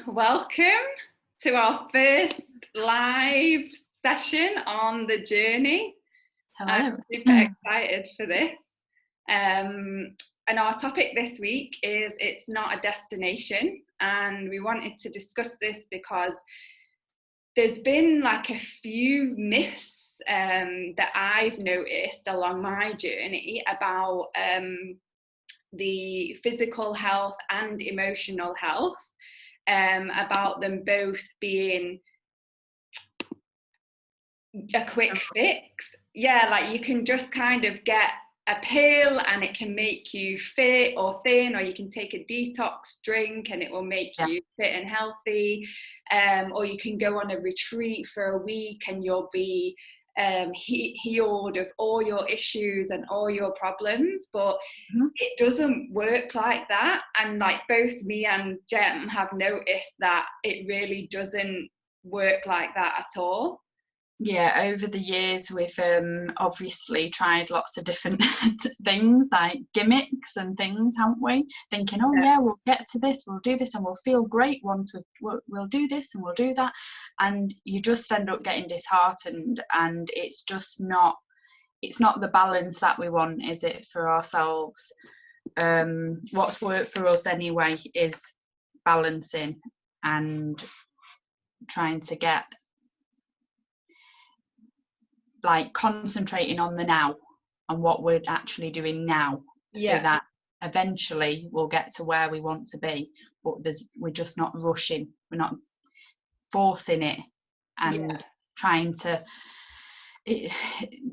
welcome to our first live session on the journey. Hello. I'm super excited for this. And our topic this week is It's Not a Destination. And we wanted to discuss this because there's been like a few myths that I've noticed along my journey about the physical health and emotional health, about them both being a quick fix. Yeah, like you can just kind of get a pill and it can make you fit or thin, or you can take a detox drink and it will make you fit and healthy, or you can go on a retreat for a week and you'll be healed of all your issues and all your problems. But it doesn't work like that, and like both me and Jem have noticed that it really doesn't work like that at all. Yeah, over the years we've obviously tried lots of different things like gimmicks and things, haven't we? Thinking, oh yeah, we'll get to this, we'll do this and we'll feel great once we'll do this and we'll do that, and you just end up getting disheartened, and it's just not the balance that we want, is it, for ourselves? What's worked for us anyway is balancing and trying to get like concentrating on the now and what we're actually doing now, so that eventually we'll get to where we want to be, but we're just not rushing, we're not forcing it and trying to. It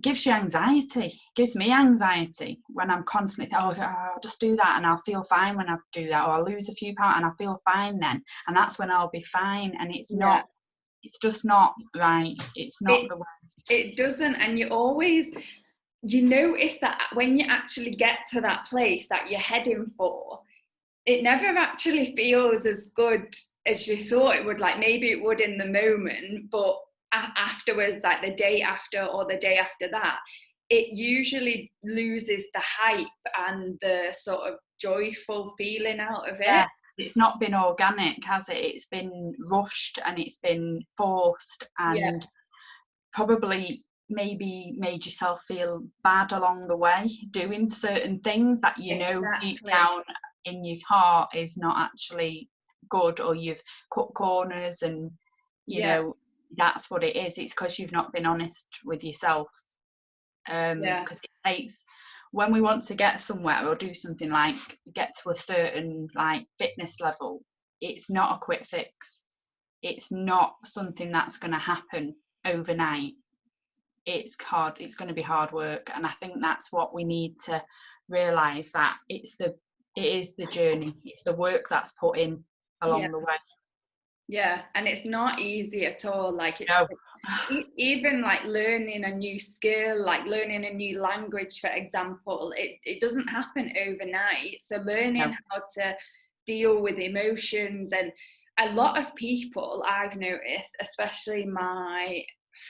gives you anxiety, gives me anxiety when I'm constantly I'll just do that and I'll feel fine when I do that, or I'll lose a few pounds and I'll feel fine then, and that's when I'll be fine, and it's not, it's just not right, it's not the way. It doesn't, and you notice that when you actually get to that place that you're heading for, it never actually feels as good as you thought it would. Like maybe it would in the moment, but afterwards, like the day after or the day after that, it usually loses the hype and the sort of joyful feeling out of it. Yeah, it's not been organic, has it? It's been rushed and it's been forced, and probably maybe made yourself feel bad along the way doing certain things that you know deep down in your heart is not actually good, or you've cut corners, and you know that's what it is. It's because you've not been honest with yourself. Because it takes, when we want to get somewhere or do something like get to a certain like fitness level, it's not a quick fix. It's not something that's going to happen overnight. It's hard, it's going to be hard work, and I think that's what we need to realize, that it is the journey, it's the work that's put in along the way. And it's not easy at all. Like it's even like learning a new skill, like learning a new language, for example, it doesn't happen overnight. So learning how to deal with emotions, and a lot of people I've noticed, especially my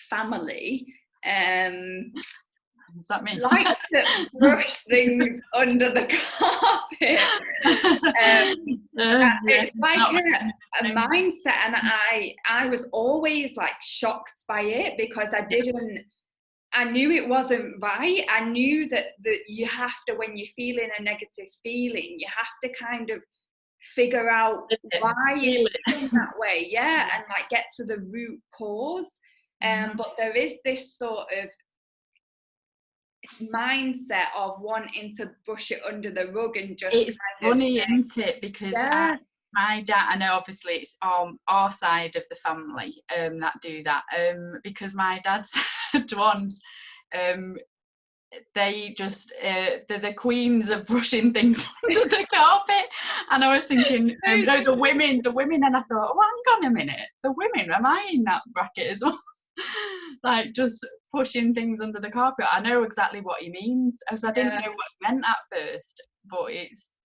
family, does that mean like to brush things under the carpet. It's like a mindset, and I was always like shocked by it, because I knew it wasn't right. I knew that you have to, when you're feeling a negative feeling, you have to kind of figure out why you're feeling that way, and like get to the root cause. But there is this sort of mindset of wanting to brush it under the rug and just. It's funny, isn't it? Because my dad, I know obviously it's our side of the family that do that, because my dad said once, they just they're the queens of brushing things under the carpet, and I was thinking no, the women, and I thought, oh, hang on a minute, the women, am I in that bracket as well? Like just pushing things under the carpet. I know exactly what he means, as I didn't know what he meant at first, but it's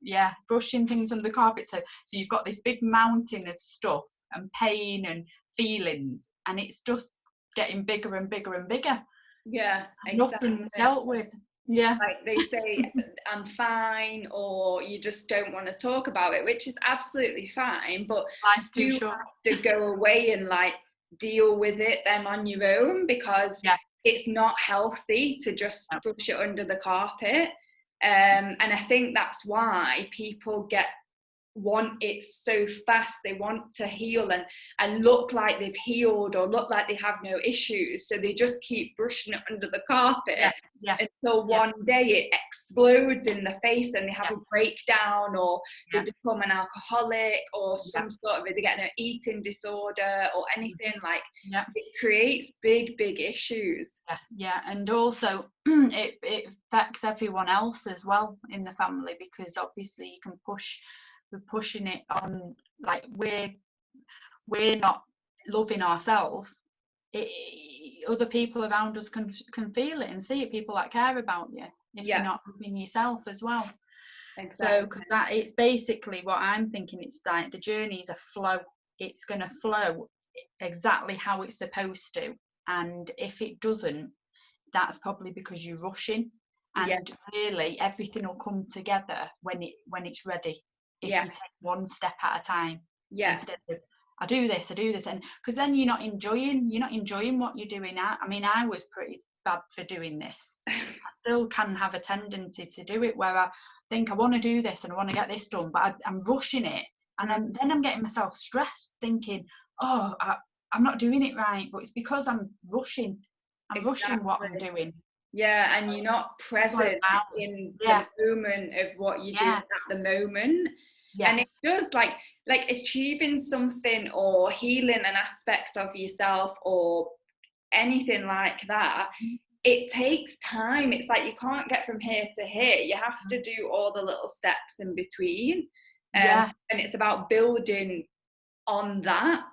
brushing things under the carpet. So you've got this big mountain of stuff and pain and feelings, and it's just getting bigger and bigger and bigger. Exactly. Nothing's dealt with. Yeah. Like they say, I'm fine, or you just don't want to talk about it, which is absolutely fine. But Life's too you short. have to go away and like deal with it then on your own, because it's not healthy to just brush it under the carpet. And I think that's why people want it so fast. They want to heal and look like they've healed or look like they have no issues, so they just keep brushing it under the carpet until one day it explodes in the face and they have a breakdown, or they become an alcoholic, or some sort of, they get an eating disorder or anything. Like it creates big issues. And also it affects everyone else as well in the family, because obviously you can we're pushing it on, like we're not loving ourselves. Other people around us can feel it and see it, people that care about you, if you're not loving yourself as well. Exactly. So because it's basically what I'm thinking, it's like the journey is a flow. It's going to flow exactly how it's supposed to, and if it doesn't, that's probably because you're rushing, and really everything will come together when it's ready, if you take one step at a time, instead of I do this, and because then you're not enjoying what you're doing. I mean, I was pretty bad for doing this. I still can have a tendency to do it, where I think I want to do this and I want to get this done, but I'm rushing it, and then I'm getting myself stressed, thinking, oh, I'm not doing it right, but it's because I'm rushing. I'm rushing what I'm doing. Yeah, and you're not present in the moment of what you're doing at the moment. And it does, like achieving something or healing an aspect of yourself or anything like that, it takes time. It's like you can't get from here to here. You have to do all the little steps in between. And it's about building on that.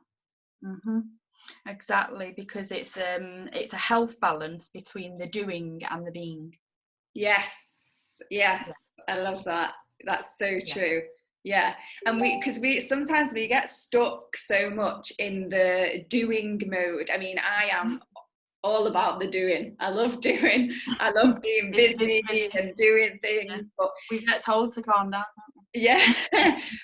Exactly, because it's a health balance between the doing and the being. Yes, I love that. That's so true. And because we sometimes we get stuck so much in the doing mode. I mean, I am all about the doing. I love doing. I love being busy and doing things. But we get told to calm down.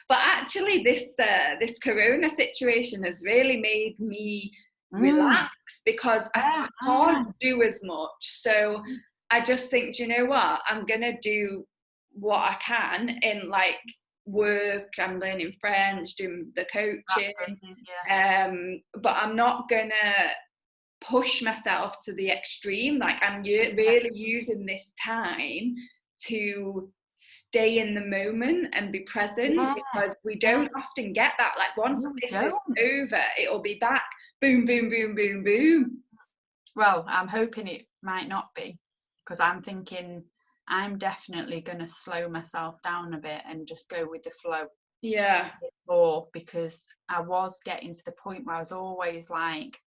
But actually this corona situation has really made me relax, because I can't do as much. So I just think, do you know what, I'm gonna do what I can in like work. I'm learning French, doing the coaching, but I'm not gonna push myself to the extreme. Like I'm really using this time to stay in the moment and be present, because we don't often get that. Like once this is over, it'll be back, boom boom boom boom boom. Well, I'm hoping it might not be, because I'm thinking I'm definitely going to slow myself down a bit and just go with the flow. More, because I was getting to the point where I was always like,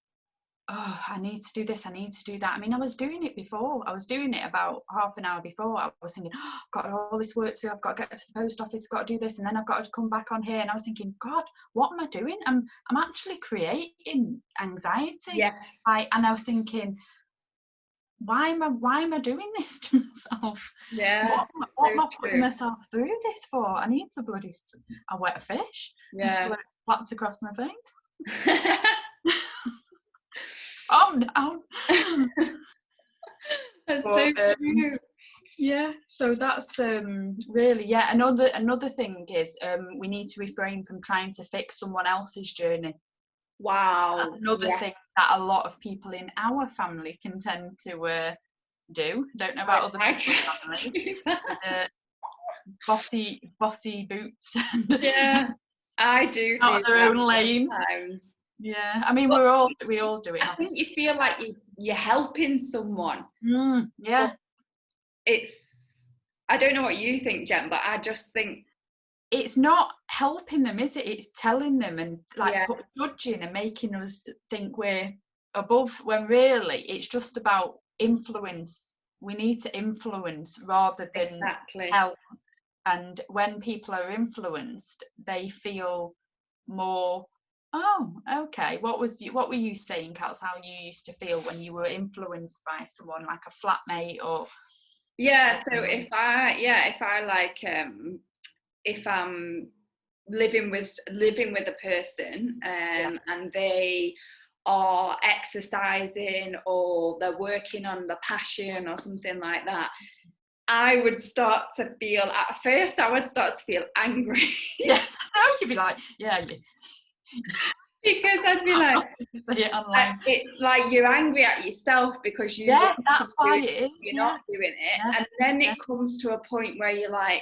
oh, I need to do this, I need to do that. I mean, I was doing it before. I was doing it about half an hour before. I was thinking, oh, I've got all this work to do. I've got to get to the post office, I've got to do this, and then I've got to come back on here. And I was thinking, God, what am I doing? I'm actually creating anxiety. And I was thinking, why am I doing this to myself? What am I putting myself through this for? I need to bloody a wet fish and slapped across my face. Oh no. That's so true. So that's really another thing is we need to refrain from trying to fix someone else's journey. That's another thing that a lot of people in our family can tend to do. Don't know about other people's families. Bossy boots. I do their own lane sometimes. I mean, we all do it. I think you feel like you're helping someone. But it's, I don't know what you think, Jen, but I just think it's not helping them, is it? It's telling them and like judging and making us think we're above, when really it's just about influence. We need to influence rather than help. And when people are influenced, they feel more, oh, okay. What were you saying, Kels, how you used to feel when you were influenced by someone like a flatmate or Yeah, so if I like if I'm living with a person and they are exercising or they're working on the passion or something like that, I would start to feel, at first I would start to feel angry. Yeah, how would you be like, yeah. Because I'd be like, say it online. It's like you're angry at yourself because you that's why it is. You're not doing it, and then it comes to a point where you're like,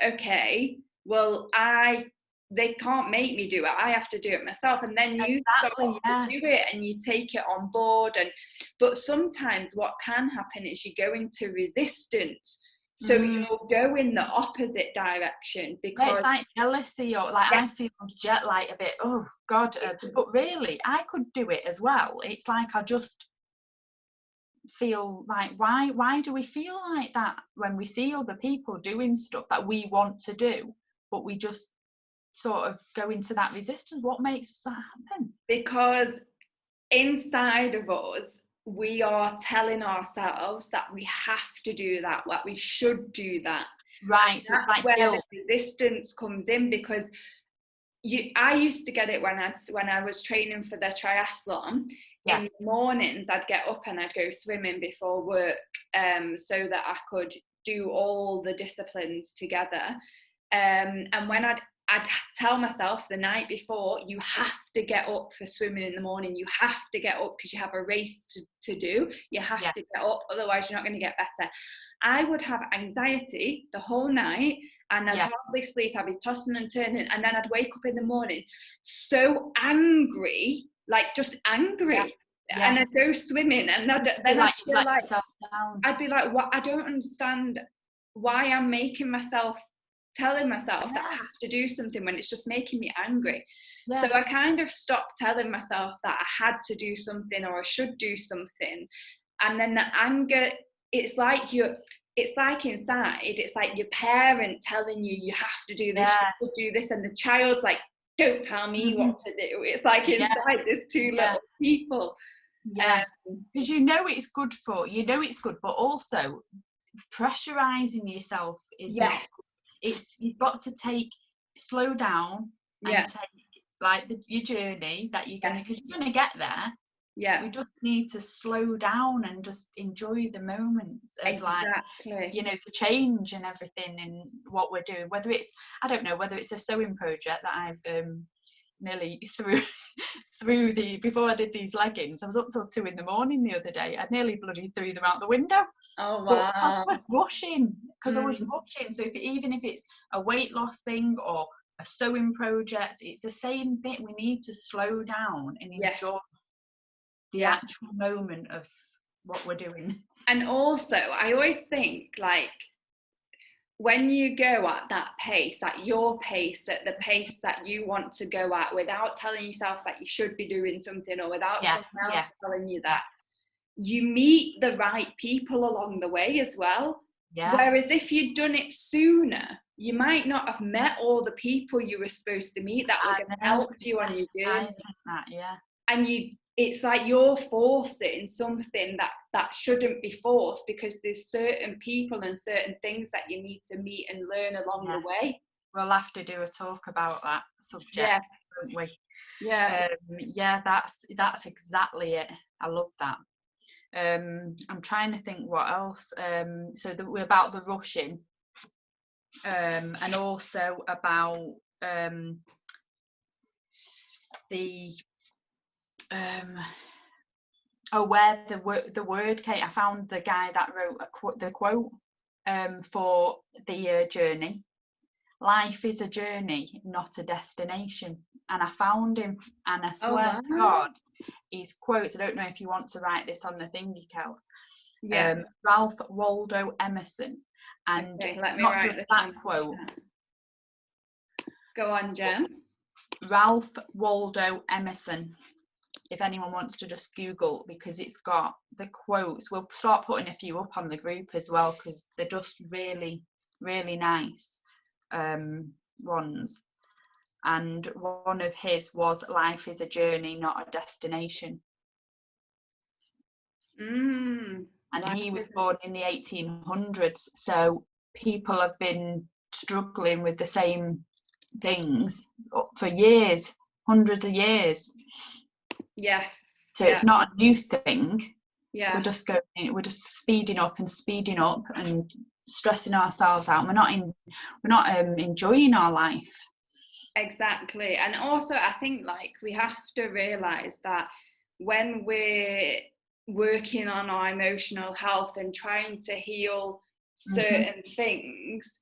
okay, well, they can't make me do it. I have to do it myself, and then you start to do it, and you take it on board. But sometimes what can happen is you go into resistance. So you'll go in the opposite direction because it's like jealousy, or like I feel jet like a bit. Oh God! But really, I could do it as well. It's like I just feel like why do we feel like that when we see other people doing stuff that we want to do, but we just sort of go into that resistance? What makes that happen? Because inside of us, we are telling ourselves that we have to do that, that we should do that. Right. So that's where the resistance comes in, because I used to get it when I was training for the triathlon. In the mornings I'd get up and I'd go swimming before work, so that I could do all the disciplines together. And when I'd tell myself the night before, you have to get up for swimming in the morning. You have to get up because you have a race to do. You have to get up, otherwise you're not going to get better. I would have anxiety the whole night and I'd hardly sleep. I'd be tossing and turning, and then I'd wake up in the morning so angry, like just angry. And I'd go swimming, and then I'd feel like I'd be like, what? I don't understand why I'm telling myself that I have to do something when it's just making me angry. So I kind of stopped telling myself that I had to do something or I should do something. And then the anger, it's like inside, it's like your parent telling you have to do this, you should do this, and the child's like, don't tell me what to do. It's like inside there's two little people. Because you know it's good, but also pressurizing yourself is not. You've got to slow down and take like your journey that you're gonna, because you're gonna get there. We just need to slow down and just enjoy the moments of like, the change and everything in what we're doing. Whether it's, I don't know, whether it's a sewing project that I've nearly before I did these leggings, I was up till 2 a.m. the other day. I nearly bloody threw them out the window. Oh wow! I was rushing. So even if it's a weight loss thing or a sewing project, it's the same thing. We need to slow down and enjoy the actual moment of what we're doing. And also, I always think, like, when you go at that pace, at your pace, at the pace that you want to go at, without telling yourself that you should be doing something, or without someone else telling you that, you meet the right people along the way as well. Whereas if you'd done it sooner, you might not have met all the people you were supposed to meet that were going to help you on your journey. And it's like you're forcing something that shouldn't be forced, because there's certain people and certain things that you need to meet and learn along the way. We'll have to do a talk about that subject, won't we? That's exactly it. I love that. I'm trying to think what else. So we're about the rushing, and also about where the word came. I found the guy that wrote the quote for the journey. Life is a journey, not a destination. And I found him, and I swear to God, his quotes. I don't know if you want to write this on the thingy, Kels. Ralph Waldo Emerson, and not just that quote. Go on, Jen. Ralph Waldo Emerson. If anyone wants to just Google, because it's got the quotes. We'll start putting a few up on the group as well, because they're just really, really nice ones. And one of his was, life is a journey, not a destination. and he was born in the 1800s. So people have been struggling with the same things for years, hundreds of years. Yes. So it's not a new thing. Yeah. We're just speeding up and stressing ourselves out. We're not enjoying our life. Exactly. And also I think like we have to realize that when we're working on our emotional health and trying to heal certain things,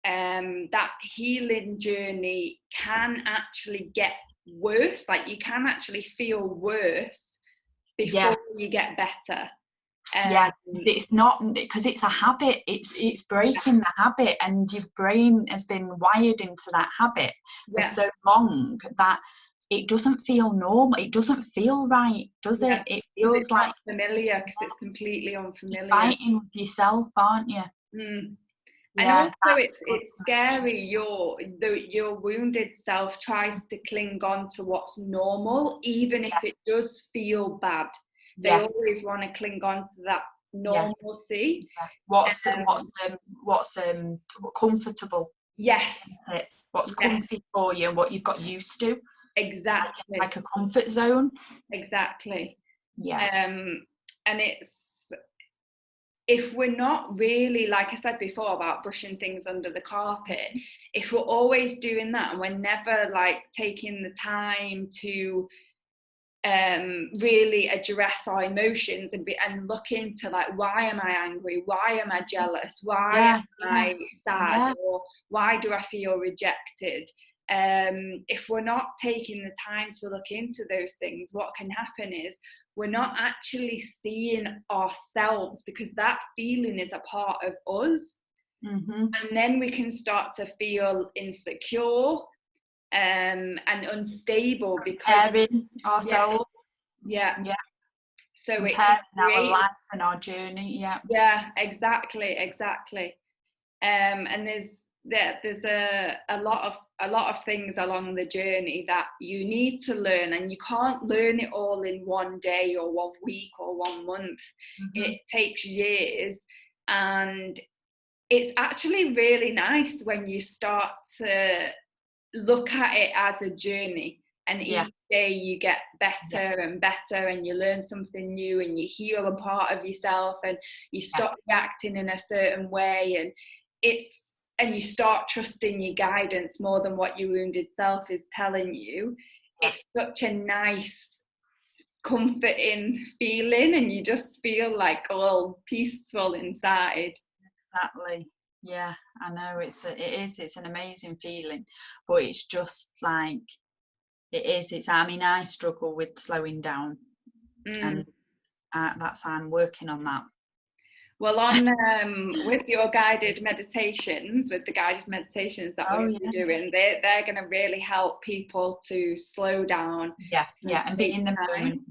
that healing journey can actually get worse. Like you can actually feel worse before you get better. It's not, because it's a habit. It's breaking the habit, and your brain has been wired into that habit for so long that it doesn't feel normal. It doesn't feel right, does it? It feels like not familiar, because it's completely unfamiliar. You're fighting with yourself, aren't you? And also it's scary. Your wounded self tries to cling on to what's normal, even if it does feel bad. They always want to cling on to that normalcy. What's comfortable? Yes. What's comfy for you and what you've got used to? Exactly. Like a comfort zone. Exactly. Yeah. And it's, if we're not really, like I said before about brushing things under the carpet, if we're always doing that and we're never like taking the time to really address our emotions and look into like, why am I angry, why am I jealous, why am I sad, or why do I feel rejected? If we're not taking the time to look into those things, what can happen is we're not actually seeing ourselves, because that feeling is a part of us. And then we can start to feel insecure and unstable because comparing ourselves. So it comparing our life and our journey. Exactly. And there's a lot of things along the journey that you need to learn, and you can't learn it all in one day or 1 week or 1 month. It takes years, and it's actually really nice when you start to look at it as a journey, and each day you get better and better, and you learn something new, and you heal a part of yourself, and you stop reacting in a certain way, and you start trusting your guidance more than what your wounded self is telling you. It's such a nice, comforting feeling, and you just feel like all peaceful inside. Exactly. Yeah, I know it's an amazing feeling, but it's just like I struggle with slowing down, and I'm working on that. Well, with your guided meditations, with the guided meditations that we're going to be doing, they're going to really help people to slow down. And be in the moment.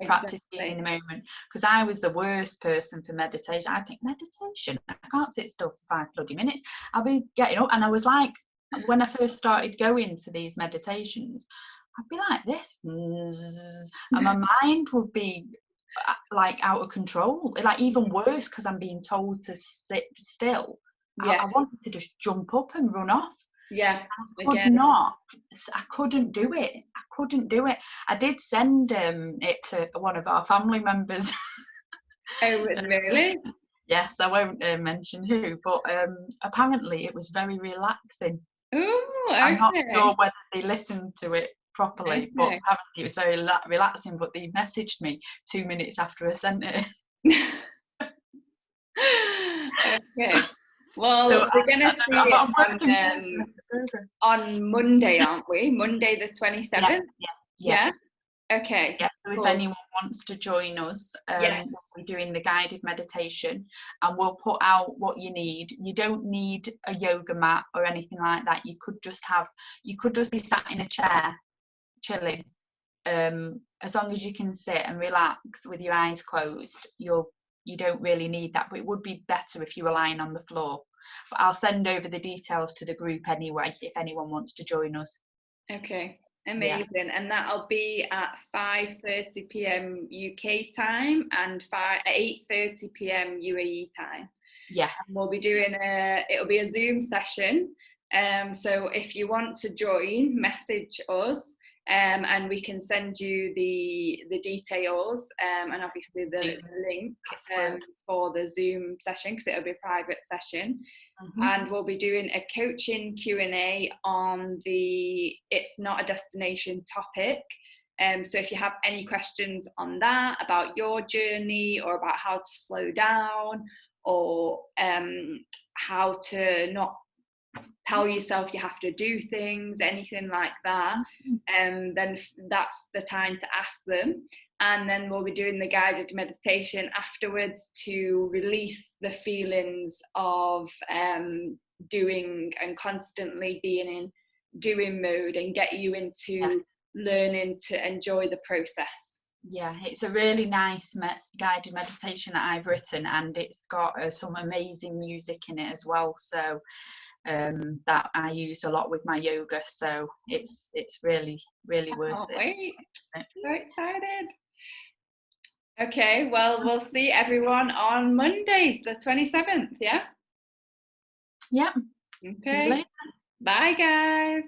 Practice being in the moment, because I was the worst person for meditation. I think meditation, I can't sit still for 5 bloody minutes. I'll be getting up, and I was like, when I first started going to these meditations, I'd be like this, and my mind would be like out of control, like even worse, because I'm being told to sit still. I wanted to just jump up and run off. I couldn't do it. I did send it to one of our family members. Oh, really? Yes, I won't mention who, but apparently it was very relaxing. Oh, okay. I'm not sure whether they listened to it properly, but apparently it was very relaxing. But they messaged me 2 minutes after I sent it. Okay. Well, so we're going to see it on Monday, aren't we? Monday the 27th? Yeah. Okay. Yeah, so if anyone wants to join us, we'll be doing the guided meditation, and we'll put out what you need. You don't need a yoga mat or anything like that. You could just be sat in a chair, chilling. As long as you can sit and relax with your eyes closed, you don't really need that, but it would be better if you were lying on the floor. But I'll send over the details to the group anyway, if anyone wants to join us. Okay. Amazing. And that'll be at 5:30 p.m. UK time and 8:30 p.m. UAE time. Yeah. And we'll be doing it'll be a Zoom session. So if you want to join, message us. And we can send you the details and obviously the link for the Zoom session, because it'll be a private session. And we'll be doing a coaching Q&A on the It's Not a Destination topic. So if you have any questions on that, about your journey, or about how to slow down, or how to not tell yourself you have to do things, anything like that, then that's the time to ask them. And then we'll be doing the guided meditation afterwards to release the feelings of doing and constantly being in doing mode, and get you into learning to enjoy the process. Yeah, it's a really nice guided meditation that I've written, and it's got some amazing music in it as well, so that I use a lot with my yoga, so it's really worth it. Wait, so excited. Okay, well, we'll see everyone on Monday the 27th. Yeah. Okay. See you later. Bye guys.